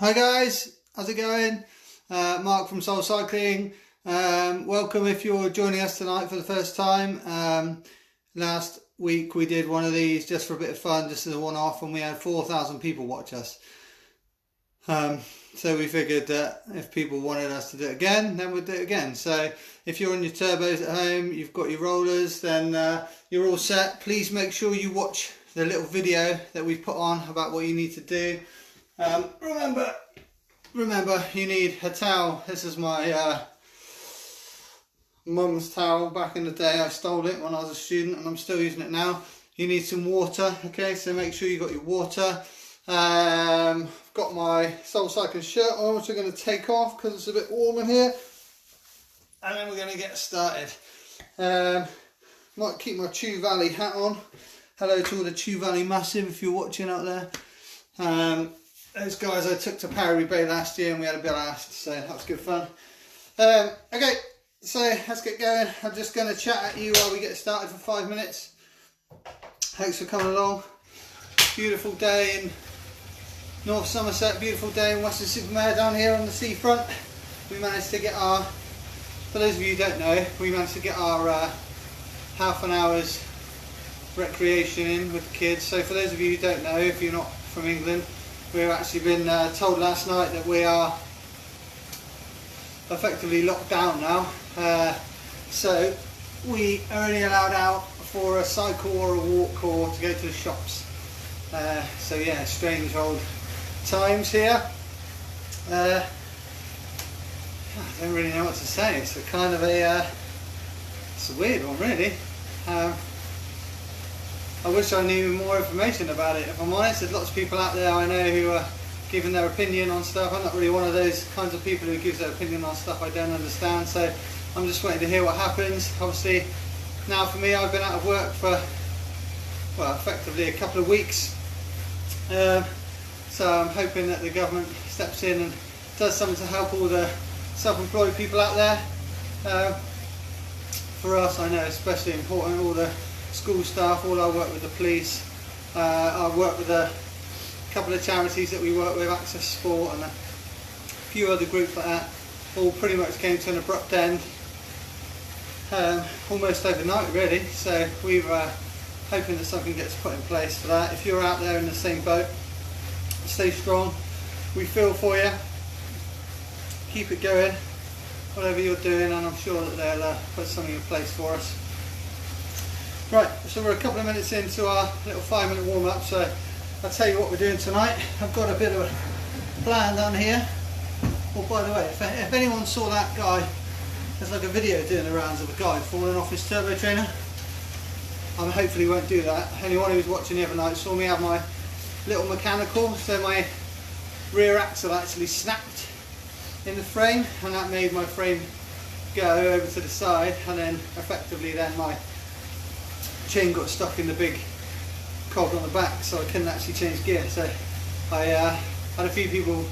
Hi guys, how's it going? Mark from Soul Cycling. Welcome if you're joining us tonight for the first time. Last week we did one of these just for a bit of fun, just as a one-off, and we had 4,000 people watch us. So we figured that if people wanted us to do it again, then we'd do it again. So if you're on your turbos at home, you've got your rollers, then you're all set. Please make sure you watch the little video that we've put on about what you need to do. Remember, you need a towel. This is my mum's towel. Back in the day, I stole it when I was a student, and I'm still using it now. You need some water. Okay, so make sure you got your water. I've got my Soul Cycling shirt on, which I'm going to take off because it's a bit warm in here, and then we're going to get started. Might keep my Chew Valley hat on. Hello to all the Chew Valley Massive if you're watching out there. Those guys I took to Parry Bay last year and we had a blast, so that was good fun. Okay, so let's get going. I'm just going to chat at you while we get started for 5 minutes. Thanks for coming along. Beautiful day in North Somerset, beautiful day in Weston-super-Mare down here on the seafront. We managed to get our, for those of you who don't know, we managed to get our half an hour's recreation in with the kids. So for those of you who don't know, if you're not from England, we've actually been told last night that we are effectively locked down now. So we are only allowed out for a cycle or a walk or to go to the shops. So yeah, strange old times here. I don't really know what to say. It's a kind of a, it's a weird one really. I wish I knew more information about it, if I'm honest. There's lots of people out there I know who are giving their opinion on stuff. I'm not really one of those kinds of people who gives their opinion on stuff I don't understand, so I'm just waiting to hear what happens. Obviously, now for me, I've been out of work for, well, effectively a couple of weeks. So I'm hoping that the government steps in and does something to help all the self-employed people out there. For us, I know especially important, all the school staff, all our work with the police, I work with a couple of charities that we work with, Access Sport and a few other groups like that, all pretty much came to an abrupt end almost overnight really. So we're hoping that something gets put in place for that. If you're out there in the same boat, stay strong, we feel for you, keep it going, whatever you're doing, and I'm sure that they'll put something in place for us. Right, so we're a couple of minutes into our little 5-minute warm-up, so I'll tell you what we're doing tonight. I've got a bit of a plan down here. Oh, by the way, if anyone saw that guy, there's like a video doing the rounds of a guy falling off his turbo trainer. I hopefully won't do that. Anyone who was watching the other night saw me have my little mechanical, so my rear axle actually snapped in the frame, and that made my frame go over to the side, and then effectively then my chain got stuck in the big cog on the back, so I couldn't actually change gear. So I had a few people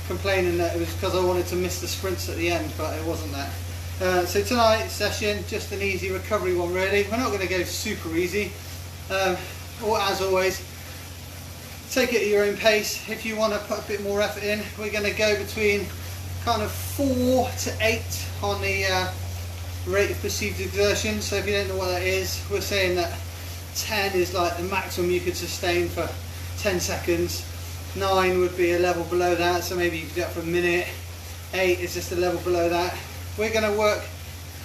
complaining that it was because I wanted to miss the sprints at the end, but it wasn't that. So tonight's session, just an easy recovery one really. We're not going to go super easy, or as always, take it at your own pace. If you want to put a bit more effort in, we're going to go between kind of 4 to 8 on the rate of perceived exertion. So if you don't know what that is, we're saying that 10 is like the maximum you could sustain for 10 seconds. 9 would be a level below that, so maybe you could do that for a minute. 8 is just a level below that. We're going to work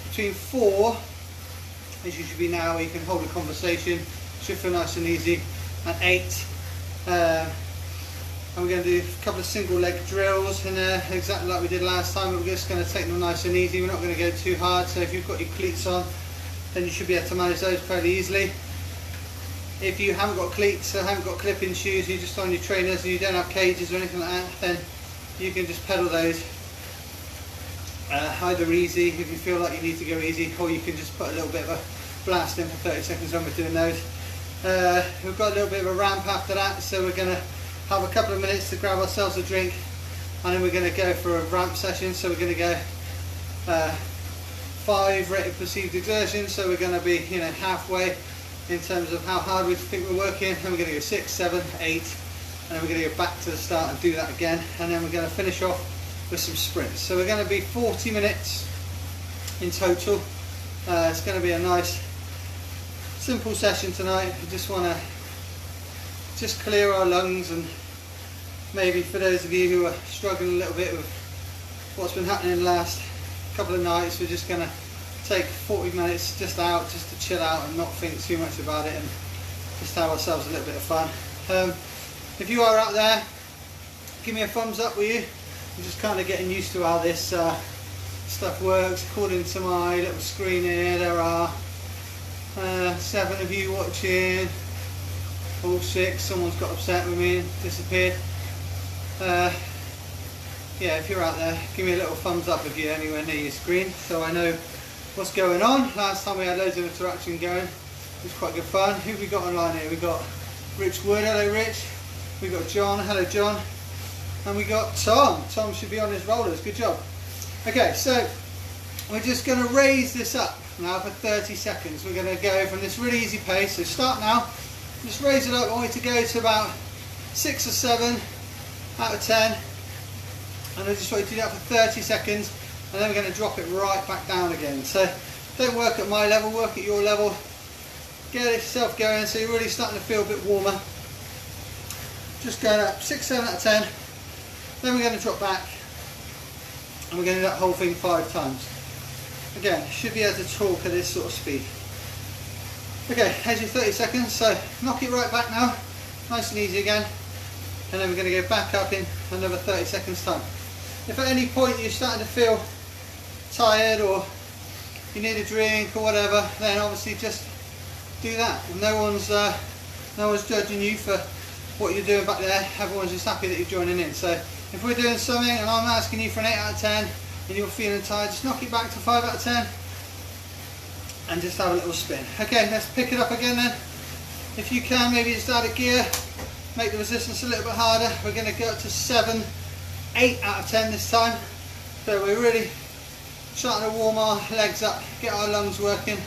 between 4, as you should be now, where you can hold a conversation, should feel nice and easy, and 8. And we're going to do a couple of single leg drills in there, exactly like we did last time, but we're just going to take them nice and easy. We're not going to go too hard, so if you've got your cleats on, then you should be able to manage those fairly easily. If you haven't got cleats or haven't got clipping shoes, you're just on your trainers and you don't have cages or anything like that, then you can just pedal those either easy if you feel like you need to go easy, or you can just put a little bit of a blast in for 30 seconds when we're doing those. We've got a little bit of a ramp after that, so we're going to have a couple of minutes to grab ourselves a drink, and then we're going to go for a ramp session. So we're going to go 5 rated perceived exertion, so we're going to be, you know, halfway in terms of how hard we think we're working, and we're going to go 6, 7, 8, and then we're going to go back to the start and do that again, and then we're going to finish off with some sprints. So we're going to be 40 minutes in total. It's going to be a nice simple session tonight. We just want to just clear our lungs, and maybe for those of you who are struggling a little bit with what's been happening in the last couple of nights, we're just going to take 40 minutes just out, just to chill out and not think too much about it, and just have ourselves a little bit of fun. If you are out there, give me a thumbs up, will you? I'm just kind of getting used to how this stuff works. According to my little screen here, there are 7 of you watching, all 6. Someone's got upset with me and disappeared. Yeah, if you're out there, give me a little thumbs up if you're anywhere near your screen, so I know what's going on. Last time we had loads of interaction going. It was quite good fun. Who have we got online here? We got Rich Wood. Hello, Rich. We got John. Hello, John. And we got Tom. Tom should be on his rollers. Good job. Okay, so we're just going to raise this up now for 30 seconds. We're going to go from this really easy pace. So start now. Just raise it up. I want you to go to about 6 or 7 out of 10. And I just want you to do that for 30 seconds. And then we're going to drop it right back down again. So don't work at my level, work at your level. Get yourself going so you're really starting to feel a bit warmer. Just going up 6, 7 out of 10. Then we're going to drop back. And we're going to do that whole thing 5 times. Again, should be able to talk at this sort of speed. Okay, here's your 30 seconds. So knock it right back now. Nice and easy again. And then we're going to go back up in another 30 seconds time. If at any point you're starting to feel tired or you need a drink or whatever, then obviously just do that. No one's judging you for what you're doing back there. Everyone's just happy that you're joining in. So if we're doing something and I'm asking you for an 8 out of 10 and you're feeling tired, just knock it back to 5 out of 10 and just have a little spin. Okay, let's pick it up again then. If you can, maybe just add a gear, make the resistance a little bit harder. We're going to go up to 7, 8 out of 10 this time. So we're really starting to warm our legs up, get our lungs working.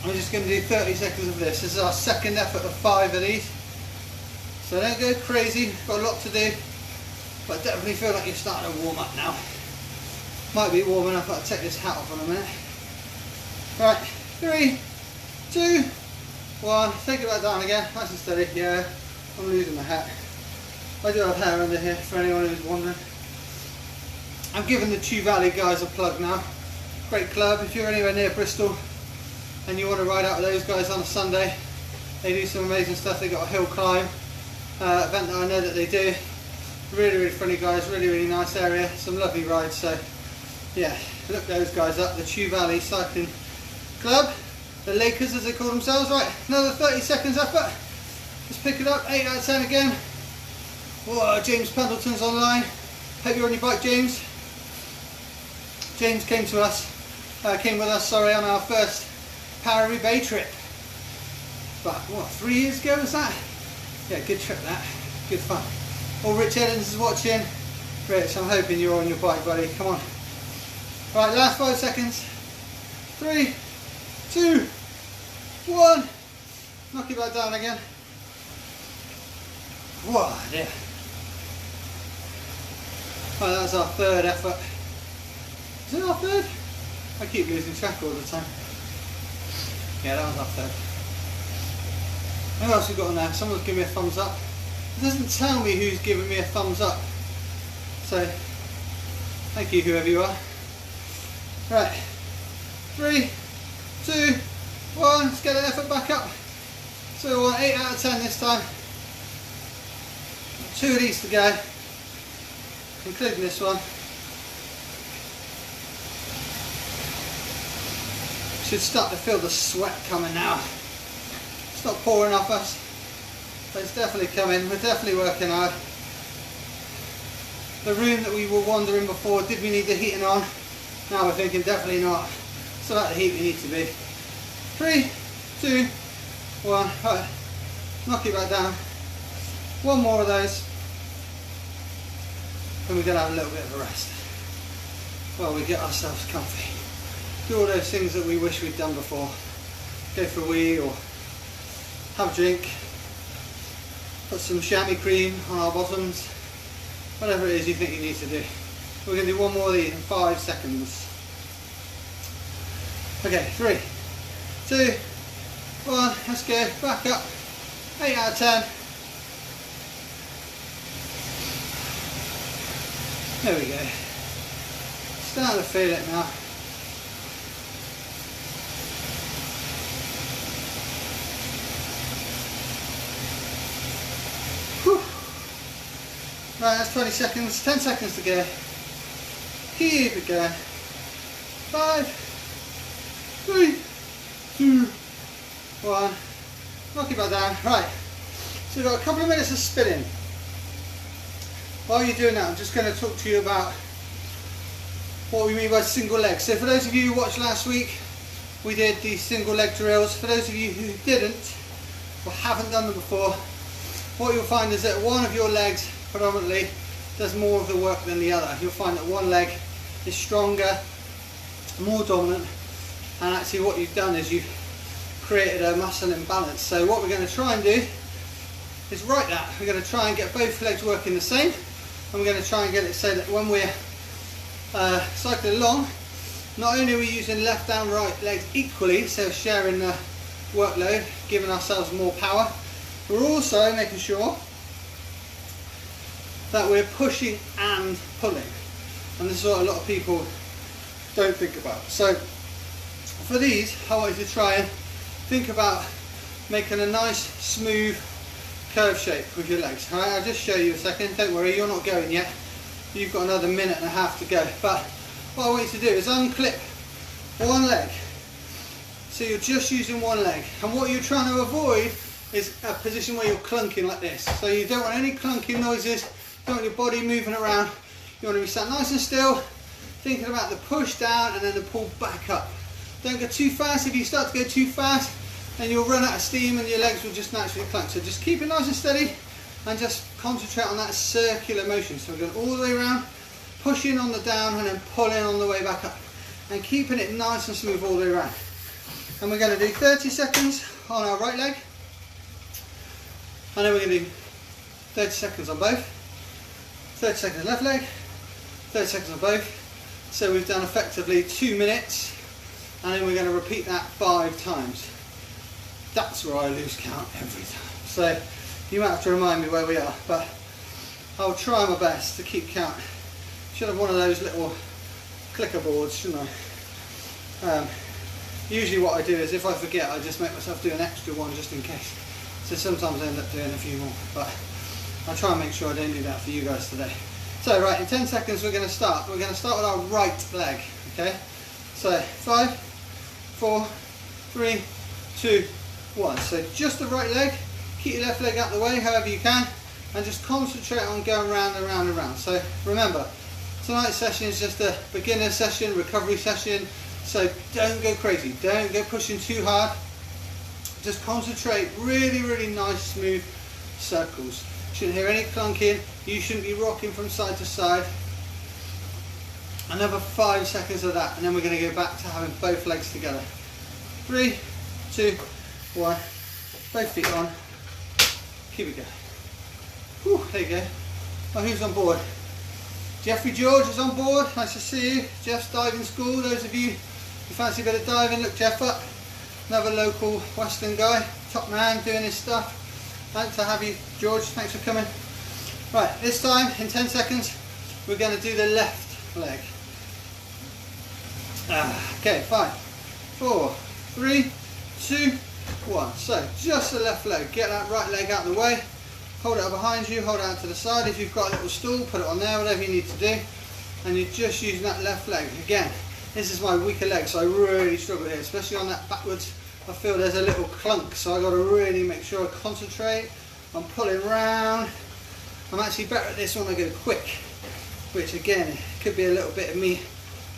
I'm just going to do 30 seconds of this. This is our second effort of 5 of these. So don't go crazy, got a lot to do, but definitely feel like you're starting to warm up now. Might be warm enough, I'll take this hat off in a minute. Right, 3, 2, 1, take it back down again, nice and steady. Yeah, I'm losing the hat. I do have hair under here for anyone who's wondering. I'm giving the Chew Valley guys a plug now. Great club. If you're anywhere near Bristol and you want to ride out with those guys on a Sunday, they do some amazing stuff. They've got a hill climb event that I know that they do. Really, really friendly guys, really, really nice area. Some lovely rides. So yeah, look those guys up, the Chew Valley Cycling Club. The Lakers as they call themselves. Right, another 30 seconds effort. Let's pick it up, 8 out of 10 again. Whoa, James Pendleton's online. Hope you're on your bike, James. James came with us, on our first Paris-Roubaix trip. But what, 3 years ago was that? Yeah, good trip that. Good fun. Oh, Rich Evans is watching. Rich, I'm hoping you're on your bike, buddy. Come on. Right, last 5 seconds. 3, 2, 1. Knock it back down again. Whoa, dear. Right, that's our 3rd effort. Is it our 3rd? I keep losing track all the time. Yeah, that was our 3rd. Who else we got on there? Someone's giving me a thumbs up. It doesn't tell me who's giving me a thumbs up. So, thank you whoever you are. Right, 3, 2, 1, let's get an effort back up. So we want 8 out of 10 this time. 2 of these to go, including this one. Should start to feel the sweat coming now. It's not pouring off us, but it's definitely coming. We're definitely working hard. The room that we were wandering before, did we need the heating on? Now we're thinking definitely not. So at the heat we need to be. 3, 2, 1. Right, knock it back down. 1 more of those. And we're going to have a little bit of a rest while we get ourselves comfy. Do all those things that we wish we'd done before. Go for a wee or have a drink. Put some chamois cream on our bottoms, whatever it is you think you need to do. We're going to do one more of these in 5 seconds. Okay, 3, 2, 1, let's go, back up, 8 out of 10. There we go. Starting to feel it now. Whew. Right, that's 20 seconds, 10 seconds to go. Keep it going. 5, 3, 2, 1. Knock it back down. Right, so we've got a couple of minutes of spinning. While you're doing that, I'm just going to talk to you about what we mean by single leg. So for those of you who watched last week, we did the single leg drills. For those of you who didn't or haven't done them before, what you'll find is that one of your legs predominantly does more of the work than the other. You'll find that one leg is stronger, more dominant, and actually what you've done is you've created a muscle imbalance. So what we're going to try and do is right that. We're going to try and get both legs working the same, and we're going to try and get it so that when we're cycling along, not only are we using left and right legs equally, so sharing the workload, giving ourselves more power, we're also making sure that we're pushing and pulling. And this is what a lot of people don't think about. So for these, I want you to try and think about making a nice smooth curve shape with your legs. Alright, I'll just show you a second. Don't worry, you're not going yet. You've got another minute and a half to go. But what I want you to do is unclip one leg. So you're just using one leg. And what you're trying to avoid is a position where you're clunking like this. So you don't want any clunking noises. You don't want your body moving around. You want to be sat nice and still, thinking about the push down and then the pull back up. Don't go too fast. If you start to go too fast, then you'll run out of steam and your legs will just naturally clunk. So just keep it nice and steady and just concentrate on that circular motion. So we're going all the way around, pushing on the down and then pulling on the way back up. And keeping it nice and smooth all the way around. And we're going to do 30 seconds on our right leg. And then we're going to do 30 seconds on both. 30 seconds left leg. 30 seconds on both. So we've done effectively 2 minutes. And then we're going to repeat that 5 times. That's where I lose count every time. So you might have to remind me where we are, but I'll try my best to keep count. Should have one of those little clicker boards, shouldn't I? Usually what I do is if I forget, I just make myself do an extra one just in case. So sometimes I end up doing a few more, but I'll try and make sure I don't do that for you guys today. So right, in 10 seconds we're going to start. We're going to start with our right leg, okay? So 5, 4, 3, 2, 1. So just the right leg. Keep your left leg out the way however you can, and just concentrate on going round and round and round. So remember, tonight's session is just a beginner session, recovery session, so don't go crazy, don't go pushing too hard. Just concentrate, really, really nice, smooth circles. Shouldn't hear any clunking, you shouldn't be rocking from side to side. Another 5 seconds of that, and then we're going to go back to having both legs together. 3, 2, 1, both feet on. Keep it going. Whew, there you go. Oh, who's on board? Jeffrey George is on board. Nice to see you. Jeff's diving school. Those of you who fancy a bit of diving, look Jeff up. Another local Western guy, top man doing his stuff. Nice to have you, George. Thanks for coming. Right, this time in 10 seconds, we're going to do the left leg. Okay, 5, 4, 3, 2, 1. So just the left leg. Get that right leg out of the way. Hold it up behind you, hold it out to the side. If you've got a little stool, put it on there, whatever you need to do. And you're just using that left leg. Again, this is my weaker leg, so I really struggle here, especially on that backwards. I feel there's a little clunk, so I've got to really make sure I concentrate. I'm pulling round. I'm actually better at this when I go quick, which again, could be a little bit of me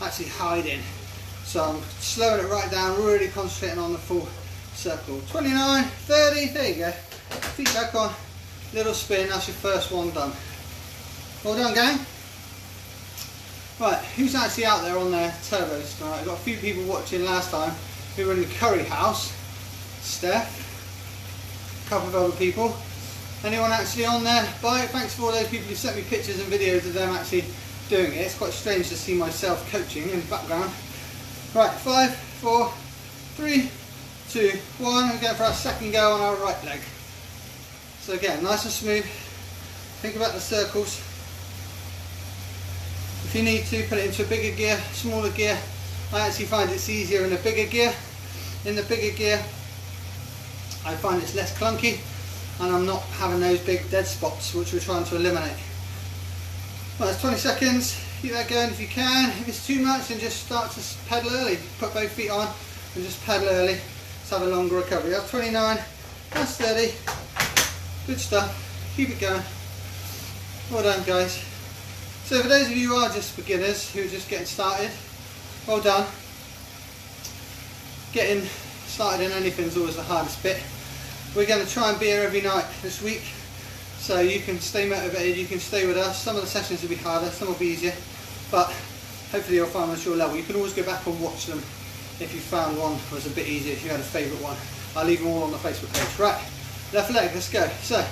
actually hiding. So I'm slowing it right down, really concentrating on the full circle. 29, 30, there you go. Feet back on, little spin, that's your first one done. Well done, gang. Right, who's actually out there on their turbos tonight? I've got a few people watching last time who were in the curry house. Steph, a couple of other people. Anyone actually on their bike? Thanks for all those people who sent me pictures and videos of them actually doing it. It's quite strange to see myself coaching in the background. Right, 5, 4, 3, 2, 1. We're going for our second go on our right leg. So again, nice and smooth. Think about the circles. If you need to, put it into a bigger gear, smaller gear. I actually find it's easier in a bigger gear. In the bigger gear, I find it's less clunky, and I'm not having those big dead spots which we're trying to eliminate. Well, that's 20 seconds. Keep that going if you can. If it's too much, then just start to pedal early. Put both feet on and just pedal early. Let's have a longer recovery. That's 29. That's 30. Good stuff. Keep it going. Well done, guys. So for those of you who are just beginners, who are just getting started, well done. Getting started in anything is always the hardest bit. We're going to try and be here every night this week, so you can stay motivated, you can stay with us. Some of the sessions will be harder, some will be easier, but hopefully you'll find them at your level. You can always go back and watch them if you found one was a bit easier, if you had a favourite one. I'll leave them all on the Facebook page. Right, left leg, let's go. So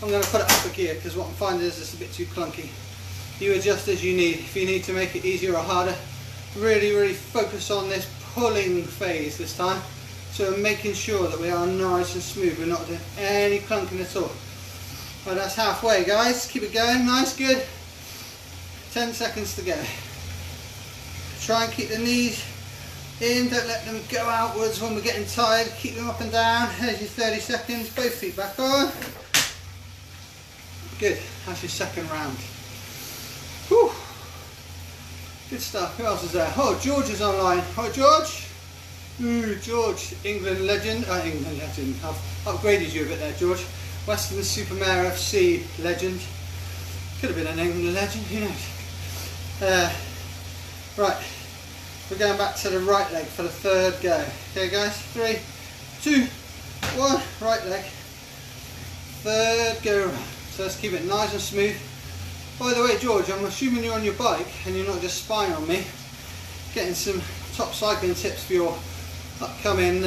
I'm going to put it up a gear because what I'm finding is it's a bit too clunky. You adjust as you need. If you need to make it easier or harder, really focus on this pulling phase this time. So we're making sure that we are nice and smooth. We're not doing any clunking at all. Right, that's halfway, guys. Keep it going. Nice, good. 10 seconds to go. Try and keep the knees in. Don't let them go outwards when we're getting tired. Keep them up and down. There's your 30 seconds. Both feet back on. Good. That's your second round. Whew. Good stuff. Who else is there? Oh, George is online. Oh, George. Ooh, George, England legend. England legend. I've upgraded you a bit there, George. Western Supermare FC legend. Could have been an England legend, who knows. Right, we're going back to the right leg for the third go. Okay, guys, 3, 2, 1. Right leg. Third go around. So let's keep it nice and smooth. By the way, George, I'm assuming you're on your bike and you're not just spying on me. Getting some top cycling tips for your upcoming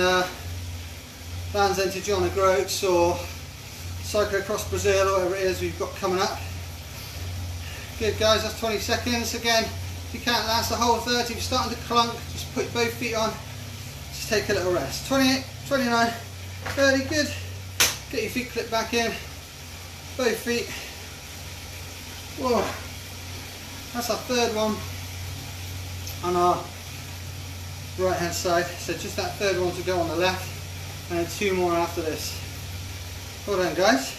Land's End to John O'Groats or Cycle Across Brazil or whatever it is we've got coming up. Good, guys, that's 20 seconds. Again, if you can't last the whole 30, if you're starting to clunk, just put both feet on, just take a little rest. 28, 29, 30, good. Get your feet clipped back in, both feet. Whoa, that's our third one on our right hand side, so just that third one to go on the left, and then 2 more after this. Well done, guys.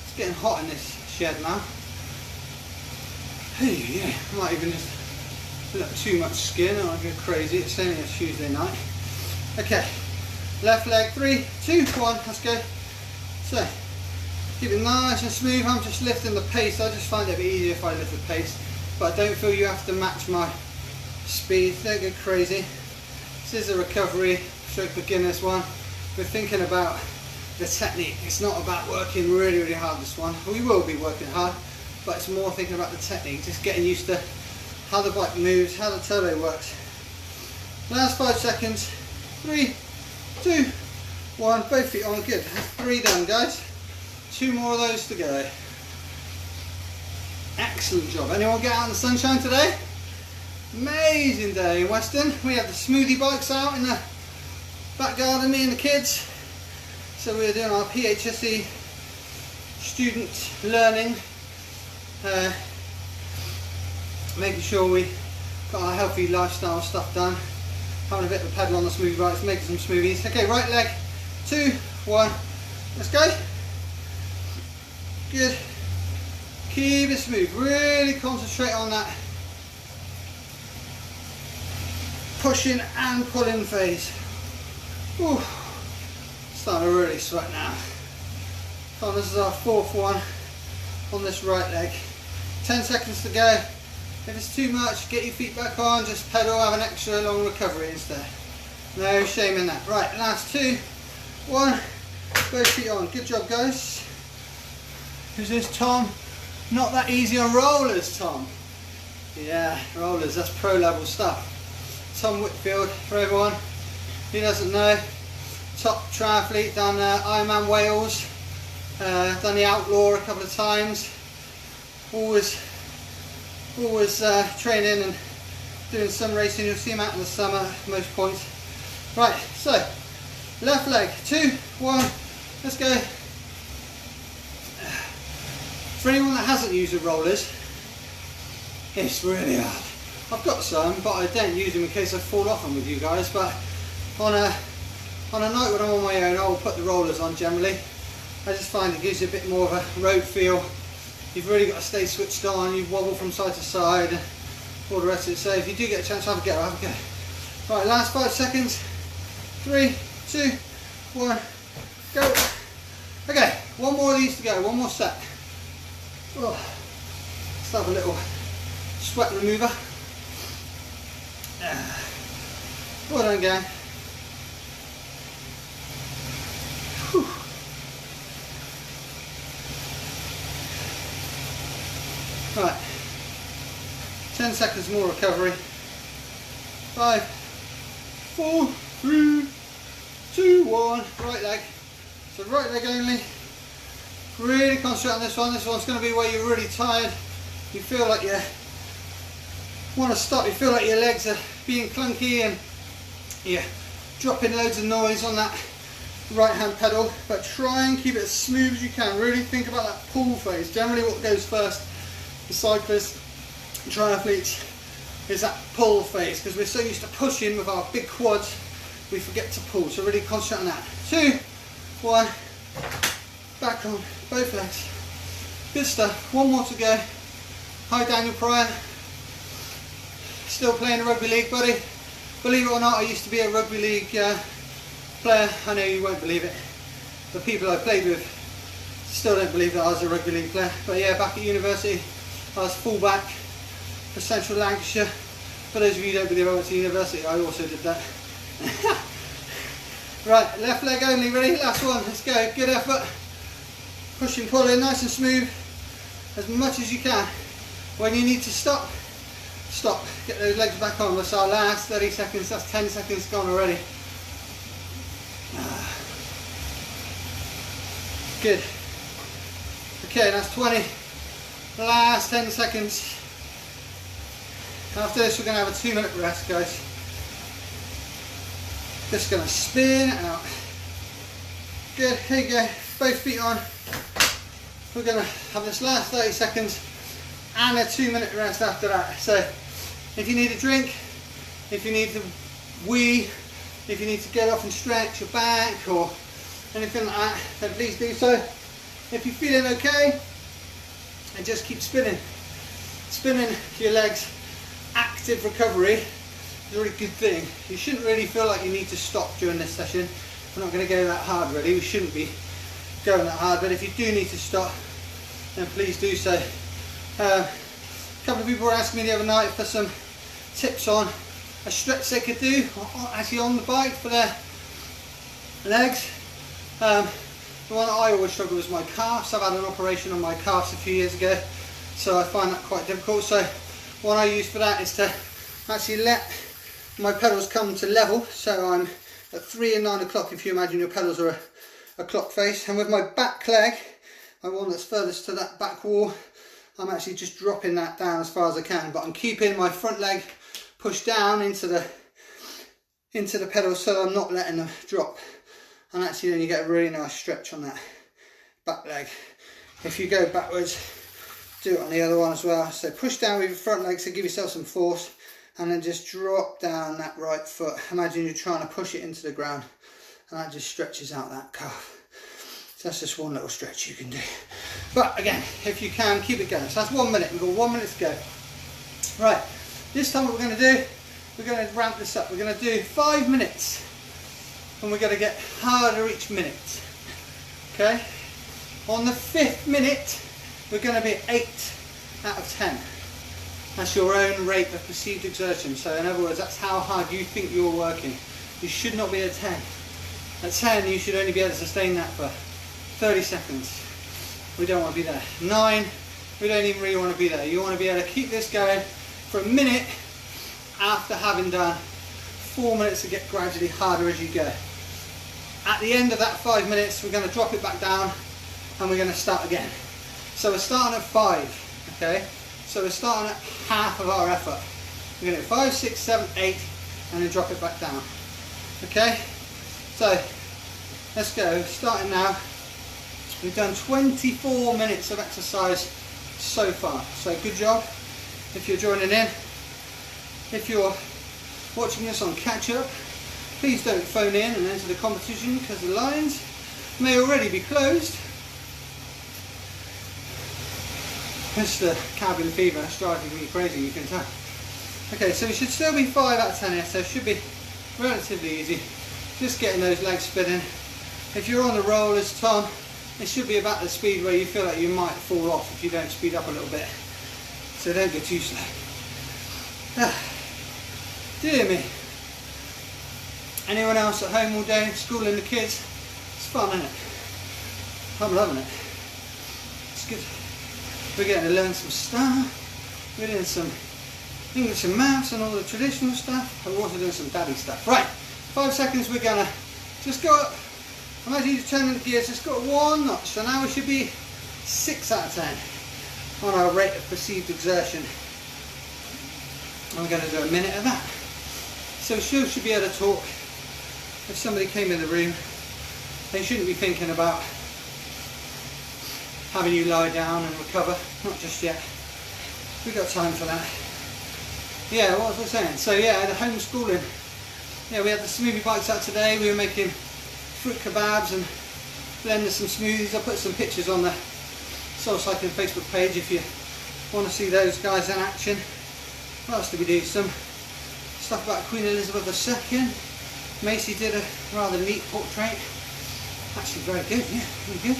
It's getting hot in this shed now. Hey, yeah, I might even just put up too much skin, I might go crazy. It's only a Tuesday night. Okay, left leg, 3, 2, 1, let's go. So, keep it nice and smooth. I'm just lifting the pace. I just find it a bit easier if I lift the pace, but I don't feel you have to match my speed. Don't go crazy. This is a recovery stroke beginners one. We're thinking about the technique. It's not about working really hard this one. We will be working hard, but it's more thinking about the technique, just getting used to how the bike moves, how the turbo works. Last 5 seconds. 3, 2, 1. Both feet on. Good. 3 done, guys. 2 more of those to go. Excellent job. Anyone get out in the sunshine today? Amazing day in Weston. We have the smoothie bikes out in the back garden, me and the kids. So we're doing our PHSE student learning, making sure we got our healthy lifestyle stuff done. Having a bit of a pedal on the smoothie bikes, making some smoothies. Okay, right leg, 2, 1, let's go. Good. Keep it smooth. Really concentrate on that pushing and pulling phase. Ooh. Starting to really sweat now. Oh, this is our 4th one on this right leg. 10 seconds to go. If it's too much, get your feet back on, just pedal, have an extra long recovery instead. No shame in that. Right, last 2, 1, both feet on. Good job, guys. Who's this, Tom? Not that easy on rollers, Tom. Yeah, rollers, that's pro level stuff. Tom Whitfield, for everyone who doesn't know, top triathlete down there, Ironman Wales. Done the outlaw a couple of times. Always training and doing some racing. You'll see them out in the summer at most points. Right, so left leg, 2, 1, let's go. For anyone that hasn't used the rollers, it's really hard. I've got some, but I don't use them in case I fall off them with you guys. But on a night when I'm on my own, I'll put the rollers on generally. I just find it gives you a bit more of a road feel. You've really got to stay switched on, you wobble from side to side and all the rest of it. So if you do get a chance, have a go, have a go. Right, last 5 seconds. 3, 2, 1, go. Okay, one more of these to go, one more set. Oh, let's have a little sweat remover. Well done, gang. Whew. Right, 10 seconds more recovery. 5, 4, 3, 2, 1. Right leg. So right leg only. Really concentrate on this one. This one's going to be where you're really tired. You feel like you want to stop. You feel like your legs are being clunky and you're dropping loads of noise on that right hand pedal. But try and keep it as smooth as you can. Really think about that pull phase. Generally what goes first for cyclists and triathletes is that pull phase, because we're so used to pushing with our big quads we forget to pull. So really concentrate on that. 2, 1, back on both legs. Good stuff. One more to go. Hi Daniel Pryor. Still playing rugby league, buddy? Believe it or not, I used to be a rugby league player. I know you won't believe it. The people I played with still don't believe that I was a rugby league player. But yeah, back at university, I was fullback for Central Lancashire. For those of you who don't believe I went to university, I also did that. Right, left leg only, ready? Last one, let's go. Good effort. Push and pull in, nice and smooth, as much as you can. When you need to stop, stop. Get those legs back on. That's our last 30 seconds. That's 10 seconds gone already. Good. Okay, that's 20. Last 10 seconds. After this, we're going to have a 2-minute rest, guys. Just going to spin out. Good. Here you go. Both feet on. We're going to have this last 30 seconds and a 2-minute rest after that. So if you need a drink, if you need to wee, if you need to get off and stretch your back or anything like that, then please do so. If you're feeling okay, and just keep spinning. Spinning your legs. Active recovery is a really good thing. You shouldn't really feel like you need to stop during this session. We're not going to go that hard really. We shouldn't be going that hard, but if you do need to stop, then please do so. A couple of people were asking me the other night for some tips on a stretch they could do actually on the bike for their legs. The one that I always struggle with is my calves. I've had an operation on my calves a few years ago, so I find that quite difficult. So what I use for that is to actually let my pedals come to level. So I'm at 3 and 9 o'clock, if you imagine your pedals are a clock face. And with my back leg, my one that's furthest to that back wall, I'm actually just dropping that down as far as I can. But I'm keeping my front leg pushed down into the pedals so I'm not letting them drop. And actually then you get a really nice stretch on that back leg. If you go backwards, do it on the other one as well. So push down with your front leg, so give yourself some force, and then just drop down that right foot. Imagine you're trying to push it into the ground, and that just stretches out that calf. So that's just one little stretch you can do. But again, if you can, keep it going. So that's 1 minute. We've got 1 minute to go. Right, this time what we're going to do, we're going to ramp this up. We're going to do 5 minutes, and we're going to get harder each minute. Okay? On the 5th minute, we're going to be 8 out of 10. That's your own rate of perceived exertion. So in other words, that's how hard you think you're working. You should not be at 10. At 10, you should only be able to sustain that for 30 seconds. We don't want to be there. 9, we don't even really want to be there. You want to be able to keep this going for a minute after having done 4 minutes to get gradually harder as you go. At the end of that 5 minutes, we're going to drop it back down and we're going to start again. So we're starting at 5, okay? So we're starting at half of our effort. We're going to do 5, 6, 7, 8, and then drop it back down. Okay? So let's go. Starting now. We've done 24 minutes of exercise so far. So good job. If you're joining in, if you're watching this on catch up, please don't phone in and enter the competition because the lines may already be closed. Mr. Cabin fever is driving me crazy, you can tell. Okay, so it should still be 5 out of 10 here, so it should be relatively easy. Just getting those legs spinning. If you're on the roll as Tom, it should be about the speed where you feel like you might fall off if you don't speed up a little bit. So don't go too slow. Dear me. Anyone else at home all day, schooling the kids? It's fun, isn't it? I'm loving it. It's good. We're getting to learn some stuff. We're doing some English and maths and all the traditional stuff. And we're also doing some daddy stuff. Right, 5 seconds, we're gonna just go up. Imagine you turning the gears, just got 1 notch. So now we should be 6 out of 10 on our rate of perceived exertion. And we're gonna do a minute of that. So we should be able to talk. If somebody came in the room, they shouldn't be thinking about having you lie down and recover, not just yet. We've got time for that. Yeah, what was I saying? So yeah, the homeschooling. Yeah, we had the smoothie bites out today. We were making fruit kebabs and blending some smoothies. I put some pictures on the Soul Cycling Facebook page if you want to see those guys in action. What else did we do? Some stuff about Queen Elizabeth II. Macy did a rather neat portrait. Actually very good, yeah, really good.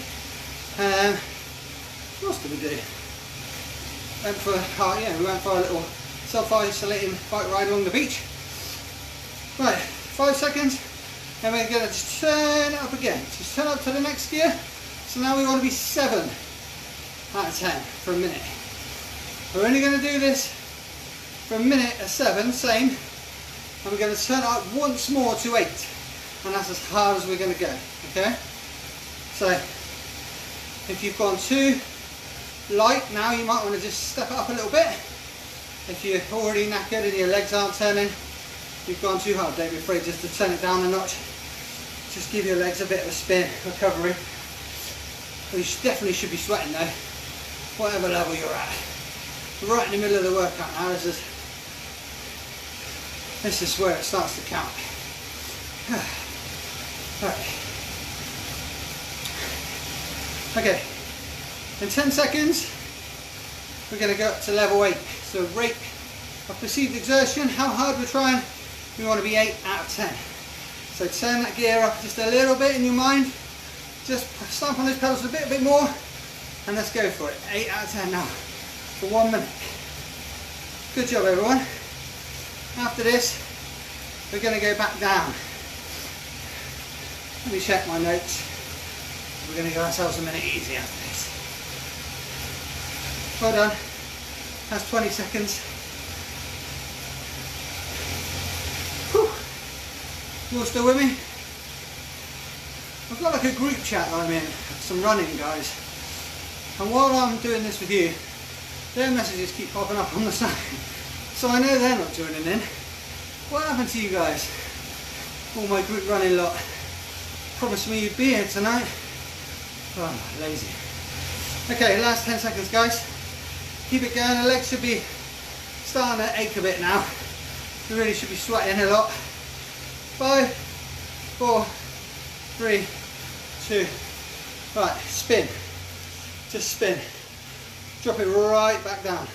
What else did we do? We went for a little self-isolating bike ride along the beach. Right, 5 seconds, and we're going to just turn it up again. Just turn up to the next gear. So now we want to be 7 out of 10 for a minute. We're only going to do this for a minute at 7, same, and we're going to turn it up once more to 8, and that's as hard as we're going to go, okay? So, if you've gone too light now, you might want to just step it up a little bit. If you're already knackered and your legs aren't turning, you've gone too hard, don't be afraid just to turn it down a notch. Just give your legs a bit of a spin, recovery. You definitely should be sweating though, whatever level you're at. We're right in the middle of the workout now, this is where it starts to count. Right. Okay, in 10 seconds, we're going to go up to level 8. So rate of perceived exertion, how hard we're trying, we want to be 8 out of 10. So turn that gear up just a little bit in your mind, just stamp on those pedals a bit more, and let's go for it. 8 out of 10 now, for 1 minute. Good job everyone. After this, we're going to go back down. Let me check my notes. We're going to give ourselves a minute easy after this. Well done. That's 20 seconds. Whew. You all still with me? I've got like a group chat that I'm in, some running guys. And while I'm doing this with you, their messages keep popping up on the side. So I know they're not joining in. What happened to you guys? All my group running lot. Promised me you'd be here tonight. Oh, I'm lazy. Okay, last 10 seconds guys. Keep it going, the legs should be starting to ache a bit now. You really should be sweating a lot. 5, 4, 3, 2, right, spin. Just spin. Drop it right back down.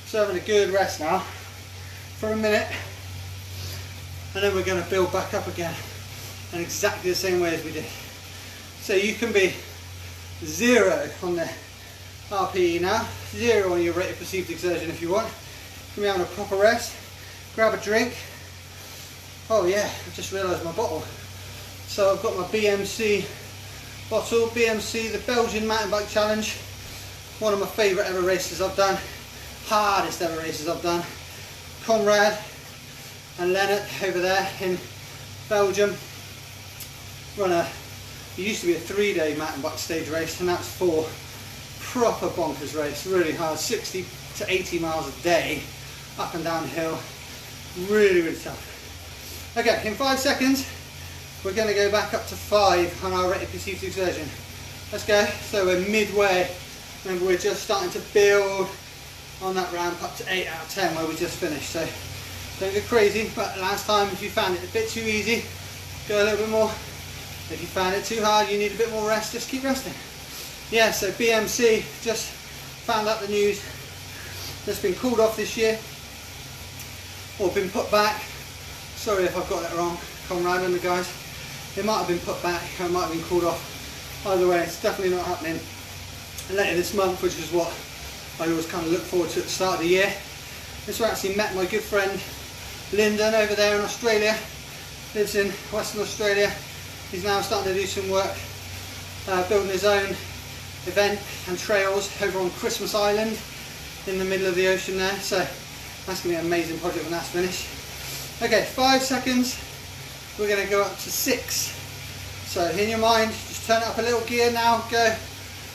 So having a good rest now for a minute. And then we're going to build back up again in exactly the same way as we did. So you can be 0 on the RPE now, 0 on your rate of perceived exertion if you want. You can be having a proper rest, grab a drink. Oh yeah, I just realised my bottle. So I've got my BMC bottle, BMC, the Belgian Mountain Bike Challenge. One of my favourite ever races I've done, hardest ever races I've done. Conrad and Leonard over there in Belgium run a It used to be a 3-day mountain bike stage race, and that's 4 proper bonkers race, really hard, 60 to 80 miles a day, up and down hill, really, really tough. Okay, in 5 seconds, we're going to go back up to 5 on our rated perceived exertion. Let's go. So we're midway. Remember, we're just starting to build on that ramp up to 8 out of 10 where we just finished. So don't go crazy, but last time if you found it a bit too easy, go a little bit more. If you found it too hard, you need a bit more rest, just keep resting. Yeah, so BMC, just found out the news, that's been called off this year, or been put back. Sorry if I've got that wrong, Conrad and the guys. It might have been put back, or it might have been called off. Either way, it's definitely not happening later this month, which is what I always kind of look forward to at the start of the year. This is where I actually met my good friend Lyndon over there in Australia. Lives in Western Australia. He's now starting to do some work building his own event and trails over on Christmas Island in the middle of the ocean there. So that's going to be an amazing project when that's finished. Okay, 5 seconds. We're going to go up to 6. So in your mind, just turn it up a little gear now. Go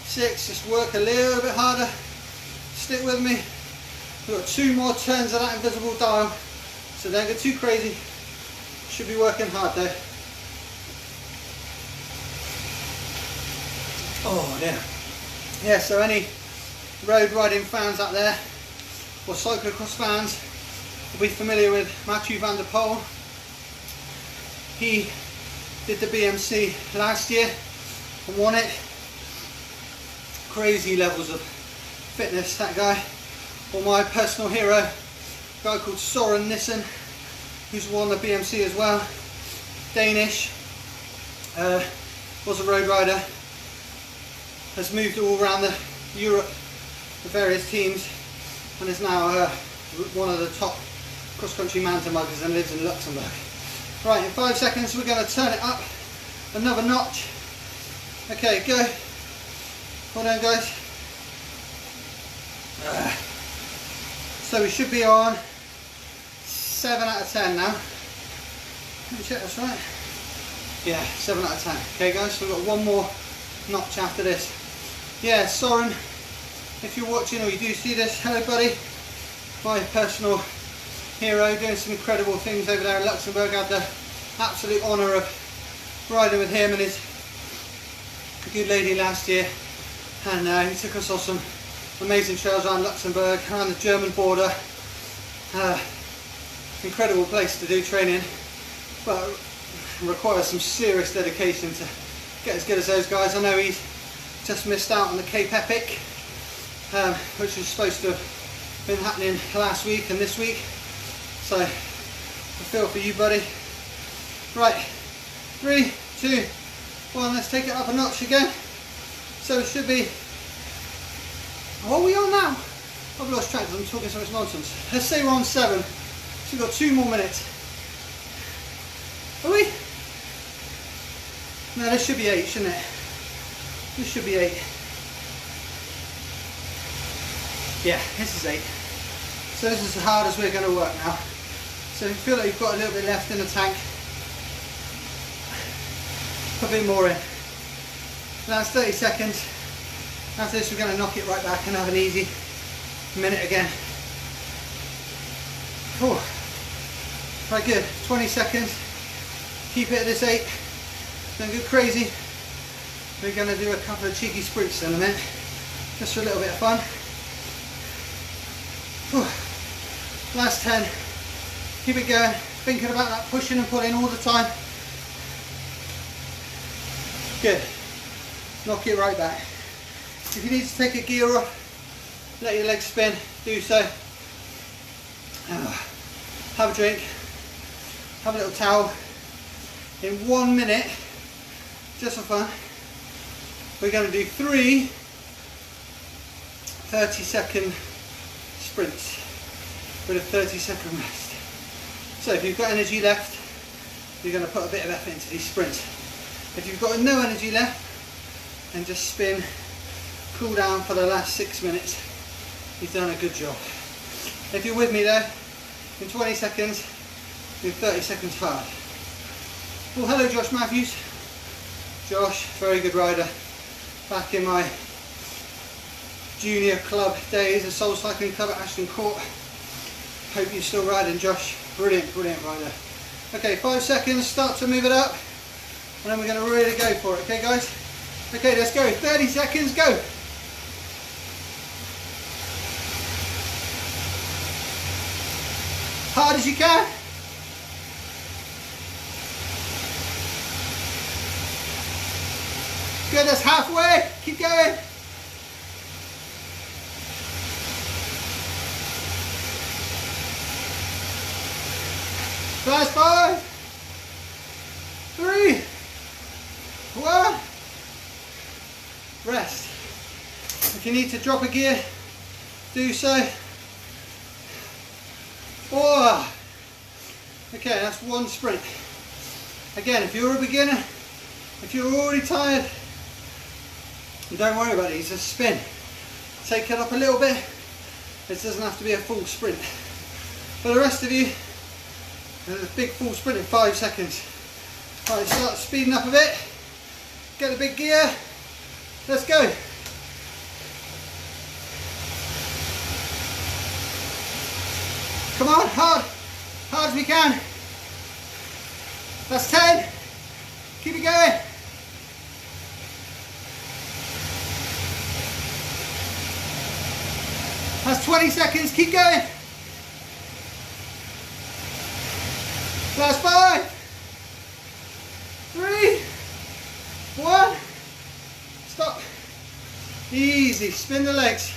6. Just work a little bit harder. Stick with me. We've got 2 more turns of that invisible dial, so don't get too crazy. Should be working hard though. Oh yeah. Yeah, so any road riding fans out there, or cyclocross fans, will be familiar with Mathieu van der Poel. He did the BMC last year and won it. Crazy levels of fitness, that guy. Or my personal hero, a guy called Søren Nissen, who's won the BMC as well. Danish, was a road rider, has moved all around Europe, the various teams, and is now one of the top cross-country mountain bikers and lives in Luxembourg. Right, in 5 seconds we're going to turn it up another notch. Okay, go. Well done, guys. So we should be on 7 out of 10 now. Let me check that's right. Yeah, 7 out of 10. Okay guys, so we've got one more notch after this. Yeah, Søren, if you're watching or you do see this, hello buddy. My personal hero, doing some incredible things over there in Luxembourg. I had the absolute honour of riding with him and his good lady last year, and he took us on some amazing trails around Luxembourg, around the German border. Incredible place to do training, but requires some serious dedication to get as good as those guys. I know he's just missed out on the Cape Epic, which was supposed to have been happening last week and this week, so I feel for you, buddy. Right, 3, 2, 1, let's take it up a notch again. So it should be, what are we on now? I've lost track because I'm talking so much nonsense. Let's say we're on 7, so we've got 2 more minutes. Are we? No, this should be 8, shouldn't it? This should be 8. Yeah, this is 8. So this is as hard as we're going to work now. So if you feel like you've got a little bit left in the tank, put a bit more in. Now it's 30 seconds. After this we're going to knock it right back and have an easy minute again. Oh, right, good. 20 seconds. Keep it at this 8. Don't go crazy. We're going to do a couple of cheeky sprints in a minute, just for a little bit of fun. Oh, last 10. Keep it going. Thinking about that pushing and pulling all the time. Good. Knock it right back. If you need to take a gear off, let your legs spin, do so. Have a drink, have a little towel. In 1 minute, just for fun, we're going to do 3 30-second sprints with a 30-second rest. So if you've got energy left, you're going to put a bit of effort into these sprints. If you've got no energy left, then just spin, cool down for the last 6 minutes. You've done a good job. If you're with me there, in 20 seconds, do 30 seconds hard. Well, hello Josh Matthews. Josh, very good rider. Back in my junior club days, a soul cycling club at Ashton Court. Hope you're still riding, Josh. Brilliant, brilliant rider. Okay, 5 seconds, start to move it up, and then we're going to really go for it, okay guys? Okay, let's go, 30 seconds, go! Hard as you can. Good, that's halfway, keep going. Last 5, 3, 1, rest. If you need to drop a gear, do so. 4. Okay, that's 1 sprint. Again, if you're a beginner, if you're already tired, don't worry about it, it's a spin. Take it up a little bit. It doesn't have to be a full sprint. For the rest of you, there's a big full sprint in 5 seconds. Alright, start speeding up a bit. Get the big gear. Let's go. Come on, hard as we can. That's 10. Keep it going. That's 20 seconds, keep going. Last 5, 3, 1, stop. Easy, spin the legs.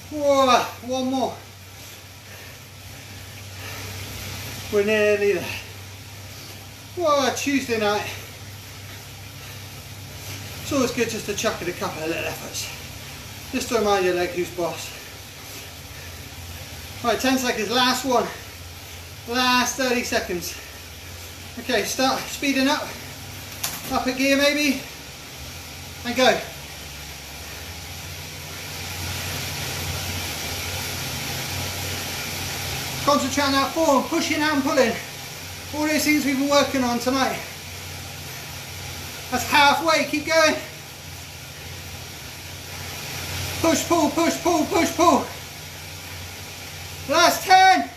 Whoa, 1 more. We're nearly there. Whoa, Tuesday night. It's always good just to chuck in a couple of little efforts. Just to remind your leg who's boss. Right, 10 seconds, last one. Last 30 seconds. Okay, start speeding up. Up a gear maybe. And go. Concentrate on that form, pushing and pulling. All those things we've been working on tonight. That's halfway, keep going. Push, pull, push, pull, push, pull. Last 10.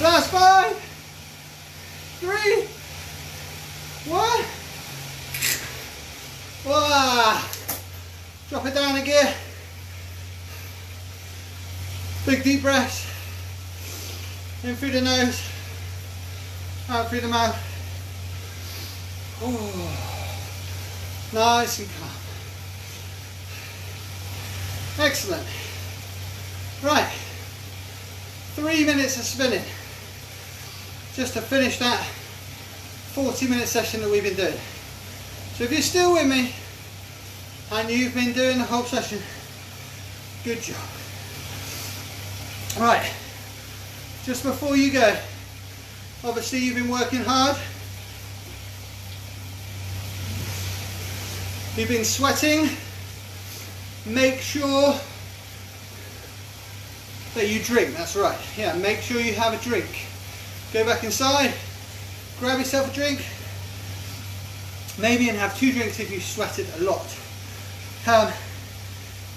Last 5, 3, 1. Wow. Drop it down again. Big deep breaths. In through the nose, out through the mouth. Oh, nice and calm. Excellent. Right, 3 minutes of spinning. Just to finish that 40-minute session that we've been doing. So if you're still with me and you've been doing the whole session, good job. Right, just before you go, obviously you've been working hard. You've been sweating. Make sure that you drink, that's right. Yeah, make sure you have a drink. Go back inside, grab yourself a drink, maybe and have 2 drinks if you sweated a lot.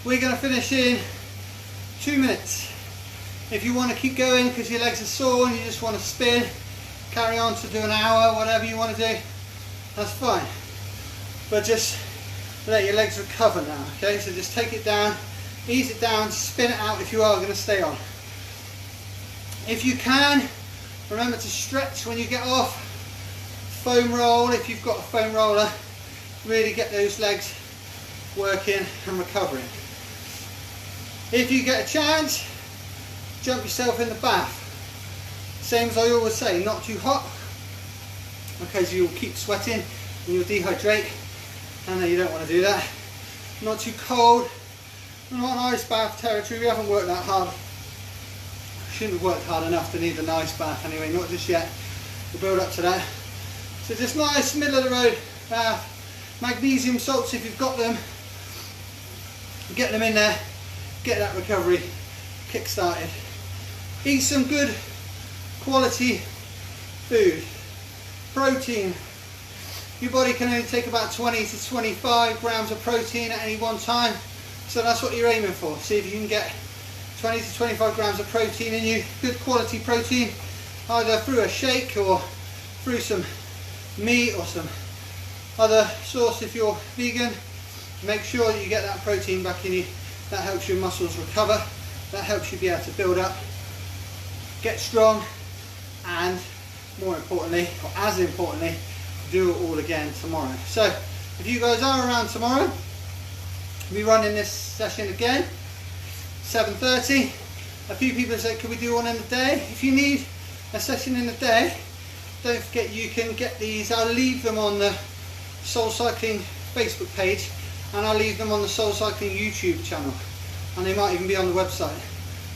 We're going to finish in 2 minutes. If you want to keep going because your legs are sore and you just want to spin, carry on to do an hour, whatever you want to do, that's fine. But just let your legs recover now, okay? So just take it down, ease it down, spin it out if you are going to stay on. If you can, remember to stretch when you get off. Foam roll if you've got a foam roller. Really get those legs working and recovering. If you get a chance, jump yourself in the bath. Same as I always say, not too hot, because you'll keep sweating and you'll dehydrate. I know you don't want to do that. Not too cold. We're not an ice bath territory, we haven't worked that hard. Shouldn't have worked hard enough to need an ice bath anyway, not just yet. We'll build up to that. So just nice middle of the road bath. Magnesium salts if you've got them. Get them in there, get that recovery kick started. Eat some good quality food. Protein, your body can only take about 20 to 25 grams of protein at any one time. So that's what you're aiming for. See if you can get 20 to 25 grams of protein in you, good quality protein, either through a shake or through some meat or some other source if you're vegan. Make sure that you get that protein back in you. That helps your muscles recover. That helps you be able to build up, get strong, and more importantly, or as importantly, do it all again tomorrow. So if you guys are around tomorrow, we'll be running this session again, 7:30. A few people said, could we do one in the day? If you need a session in the day, don't forget you can get these. I'll leave them on the Soul Cycling Facebook page, and I'll leave them on the Soul Cycling YouTube channel, and they might even be on the website.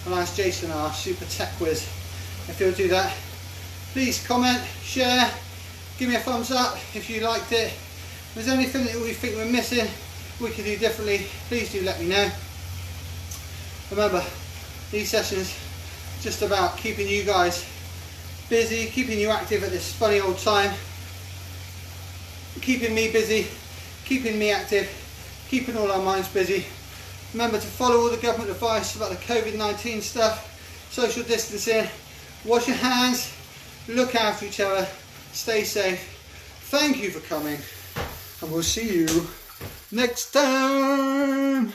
I'll ask Jason, our super tech whiz, if he'll do that. Please comment, share, give me a thumbs up if you liked it. If there's anything that we think we're missing, we could do differently, please do let me know. Remember, these sessions are just about keeping you guys busy, keeping you active at this funny old time, keeping me busy, keeping me active, keeping all our minds busy. Remember to follow all the government advice about the COVID-19 stuff, social distancing, wash your hands, look after each other, stay safe. Thank you for coming, and we'll see you next time.